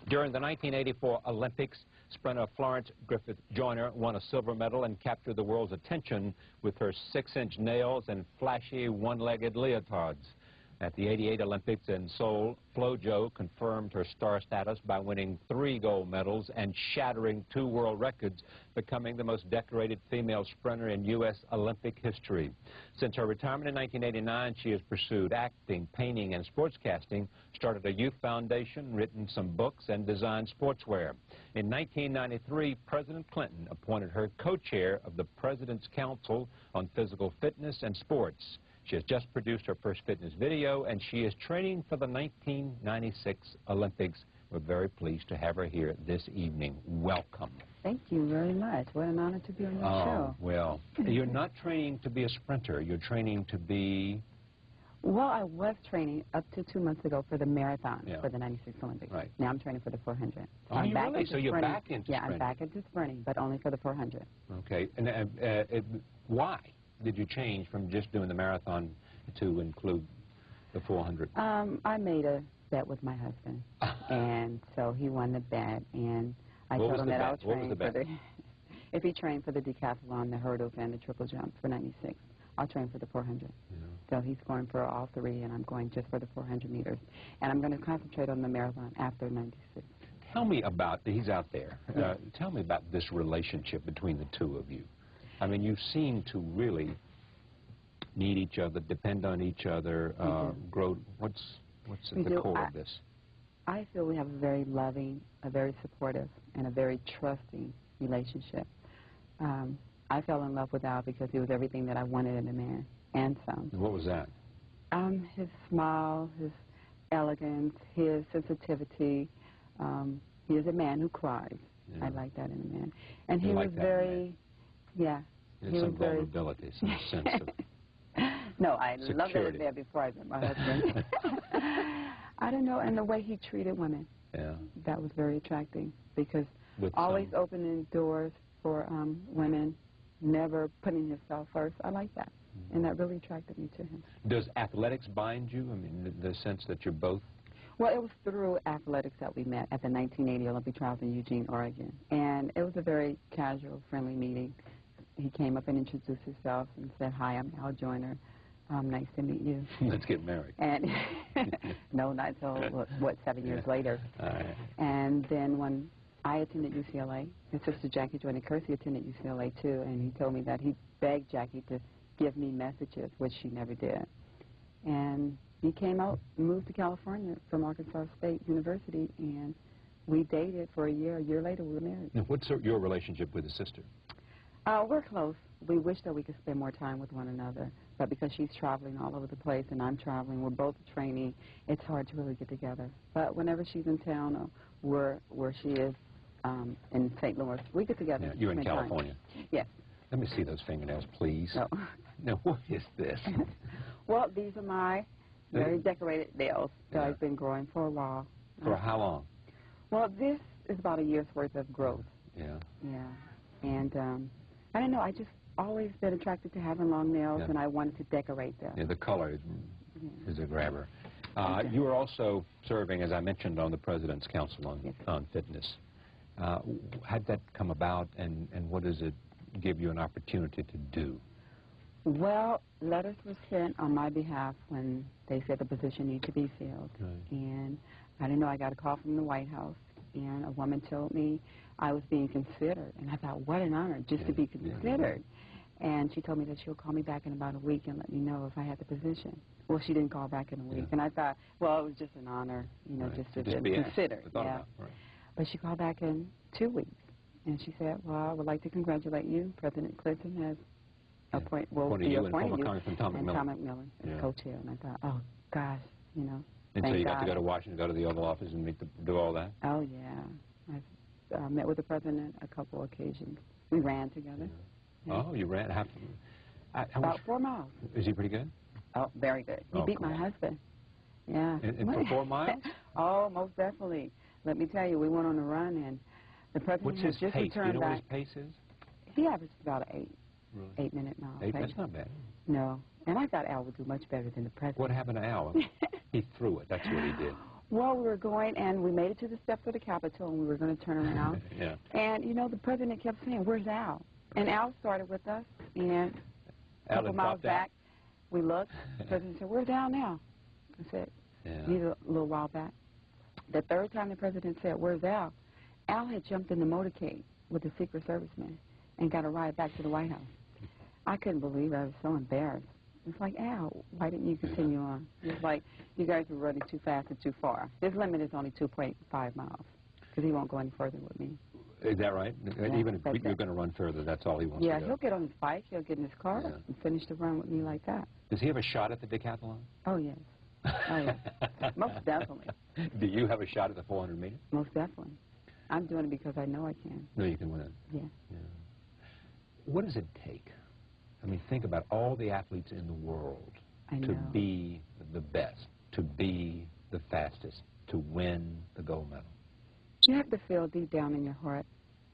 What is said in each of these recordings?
During the 1984 Olympics, sprinter Florence Griffith Joyner won a silver medal and captured the world's attention with her 6-inch nails and flashy one-legged leotards. At the 88 Olympics in Seoul, Flo Jo confirmed her star status by winning 3 gold medals and shattering 2 world records, becoming the most decorated female sprinter in U.S. Olympic history. Since her retirement in 1989, she has pursued acting, painting, and sportscasting, started a youth foundation, written some books, and designed sportswear. In 1993, President Clinton appointed her co-chair of the President's Council on Physical Fitness and Sports. She has just produced her first fitness video, and she is training for the 1996 Olympics. We're very pleased to have her here this evening. Welcome. Thank you very much. What an honor to be on your show. Well, you're not training to be a sprinter. You're training to be... Well, I was training up to 2 months ago for the marathon for the 96 Olympics. Right. Now I'm training for the 400. Oh, I'm back really? So you're sprinting. back into sprinting. I'm back into sprinting, but only for the 400. Okay. And why did you change from just doing the marathon to include the 400? I made a bet with my husband, and so he won the bet, and I told him that I would train for the... If he trained for the decathlon, the hurdles, and the triple jump for 96, I'll train for the 400. Yeah. So he's going for all 3, and I'm going just for the 400 meters. And I'm going to concentrate on the marathon after 96. Tell me about, he's out there, tell me about this relationship between the two of you. I mean, you seem to really need each other, depend on each other, grow. What's at the core of this? I feel we have a very loving, a very supportive, and a very trusting relationship. I fell in love with Al because he was everything that I wanted in a man, and some. What was that? His smile, his elegance, his sensitivity. He is a man who cries. Yeah. I like that in a man. And he was very, There's some vulnerability, some sense of No, I security. loved it there before I met my husband. I don't know, and the way he treated women, that was very attracting, because always opening doors for women, never putting himself first. I like that, and that really attracted me to him. Does athletics bind you? I mean, the sense that you're both... Well, it was through athletics that we met at the 1980 Olympic trials in Eugene, Oregon, and it was a very casual, friendly meeting. He came up and introduced himself and said, "Hi, I'm Al Joyner. Nice to meet you." Let's get married. And no, not until, what, 7 years later. And then when I attended UCLA, his sister Jackie Joyner Kersey attended UCLA too, and he told me that he begged Jackie to give me messages, which she never did. And he came out, moved to California from Arkansas State University, and we dated for a year. A year later, we were married. Now, what's your relationship with his sister? We're close. We wish that we could spend more time with one another, but because she's traveling all over the place and I'm traveling, we're both training, it's hard to really get together. But whenever she's in town or where she is in St. Louis, we get together. Yeah, you're in California? Time. Yes. Let me see those fingernails, please. No. Now, what is this? Well, these are my very decorated nails that I've been growing for a while. For how long? Well, this is about a year's worth of growth. Yeah. Yeah. And I don't know, I just always been attracted to having long nails, and I wanted to decorate them. Yeah, the color is a grabber. You are also serving, as I mentioned, on the President's Council on Fitness. How did that come about, and what does it give you an opportunity to do? Well, letters were sent on my behalf when they said the position needed to be filled. Right. And I didn't know, I got a call from the White House, and a woman told me I was being considered. And I thought, what an honor just to be considered. And she told me that she'll call me back in about a week and let me know if I had the position. Well, she didn't call back in a week. And I thought, well, it was just an honor, you know, just to be considered. But she called back in 2 weeks. And she said, well, I would like to congratulate you. President Clinton has appointed you and Congressman Tom McMillan. Tom McMillan as co-chair. And I thought, oh, gosh, you know. And so you got to go to Washington, go to the Oval Office and do all that? Oh, yeah. I've met with the president a couple occasions. We ran together. Yeah. Oh, you ran? About 4 miles. Is he pretty good? Oh, very good. He beat my husband. Yeah. And for 4 miles? Oh, most definitely. Let me tell you, we went on a run, and the president has just returned back. Do you know what his pace is? He averaged about an 8-minute mile. 8? That's not bad. No. And I thought Al would do much better than the president. What happened to Al? He threw it. That's what he did. Well, we were going, and we made it to the steps of the Capitol, and we were going to turn around. Yeah. And, you know, the president kept saying, "Where's Al?" And Al started with us, and a couple miles back, we looked. The president said, "Where's Al now?" I said, "He's a little while back." The third time the president said, "Where's Al?" Al had jumped in the motorcade with the Secret Serviceman and got a ride back to the White House. I couldn't believe it. I was so embarrassed. It's like, Al, why didn't you continue on? It's like, you guys were running too fast and too far. His limit is only 2.5 miles, because he won't go any further with me. Is that right? Yeah, even if you're going to run further, that's all he wants to do? Yeah, he'll get on his bike, he'll get in his car, and finish the run with me like that. Does he have a shot at the decathlon? Oh, yes. Oh, yes. Most definitely. Do you have a shot at the 400 meters? Most definitely. I'm doing it because I know I can. No, you can win it. Yeah. What does it take? I mean, think about all the athletes in the world to be the best, to be the fastest, to win the gold medal. You have to feel deep down in your heart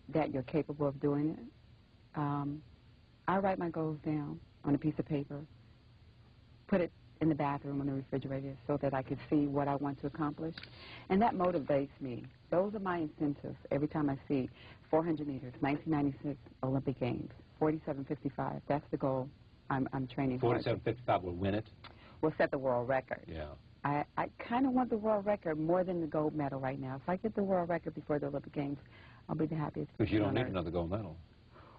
that you're capable of doing it. I write my goals down on a piece of paper, put it in the bathroom on the refrigerator so that I can see what I want to accomplish. And that motivates me. Those are my incentives every time I see 400 meters, 1996 Olympic Games, 47.55. That's the goal I'm training for. 47.55 will win it? Will set the world record. Yeah. I kind of want the world record more than the gold medal right now. If I get the world record before the Olympic Games, I'll be the happiest. Because you don't need another gold medal.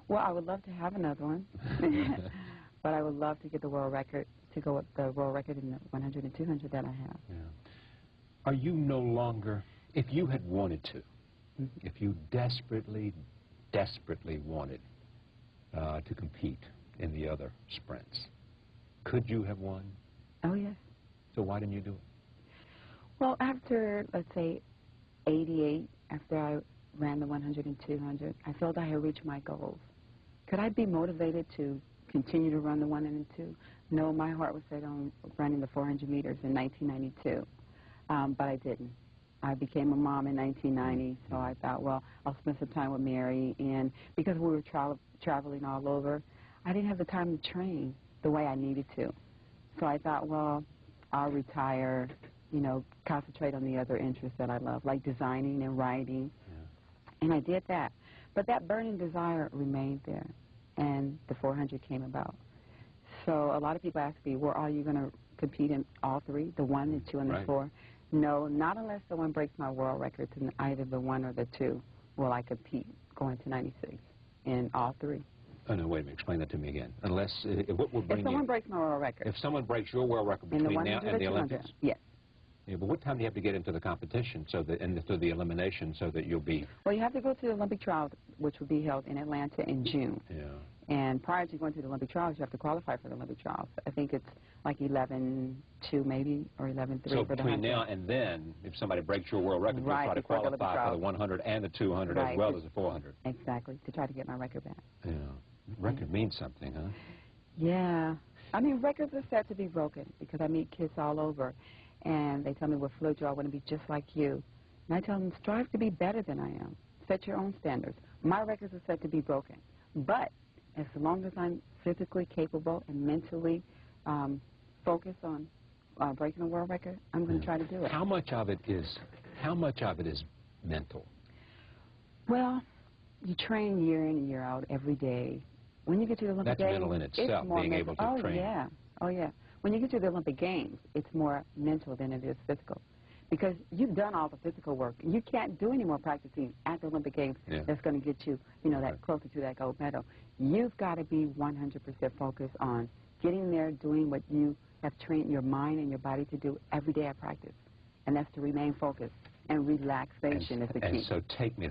Well, I would love to have another one. But I would love to get the world record, to go with the world record in the 100 and 200 that I have. Yeah. Are you no longer, if you had wanted to, if you desperately, desperately wanted to compete in the other sprints, could you have won? Oh, yes. So why didn't you do it? Well, after, let's say, 88, after I ran the 100 and 200, I felt I had reached my goals. Could I be motivated to continue to run the 1 and 2? No, my heart was set on running the 400 meters in 1992, but I didn't. I became a mom in 1990, so I thought, well, I'll spend some time with Mary, and because we were traveling all over, I didn't have the time to train the way I needed to. So I thought, well, I'll retire, you know, concentrate on the other interests that I love, like designing and writing, and I did that. But that burning desire remained there, and the 400 came about. So a lot of people ask me, well, are you going to compete in all three, the 1, the 2, and the 4? No, not unless someone breaks my world records in either the 1 or the 2 will I compete going to 96 in all three. Oh, no, wait a minute. Explain that to me again. Unless, what will bring if someone breaks my world record. If someone breaks your world record between now and the Olympics? Yes. Yeah, but what time do you have to get into the competition so that, and through the elimination so that you'll be... Well, you have to go to the Olympic trials, which will be held in Atlanta in June. Yeah. And prior to going to the Olympic trials, you have to qualify for the Olympic trials. I think it's like 11.2 maybe, or 11.3 so for the 100. So between now and then, if somebody breaks your world record, you'll try to qualify for the 100 and the 200 as well as the 400. Exactly, to try to get my record back. Yeah. Record means something, huh? Yeah. I mean, records are set to be broken because I meet kids all over, and they tell me, well, Flo Jo, I want to be just like you. And I tell them, strive to be better than I am. Set your own standards. My records are set to be broken. But as long as I'm physically capable and mentally focused on breaking a world record, I'm going to try to do it. How much of it is mental? Well, you train year in and year out every day. When you get to the Olympic Games, that's mental in itself, being able to train. Yeah. Oh, yeah. When you get to the Olympic Games, it's more mental than it is physical. Because you've done all the physical work. You can't do any more practicing at the Olympic Games that's going to get you, you know, that closer to that gold medal. You've got to be 100% focused on getting there, doing what you have trained your mind and your body to do every day at practice. And that's to remain focused. And relaxation is the key. And so take me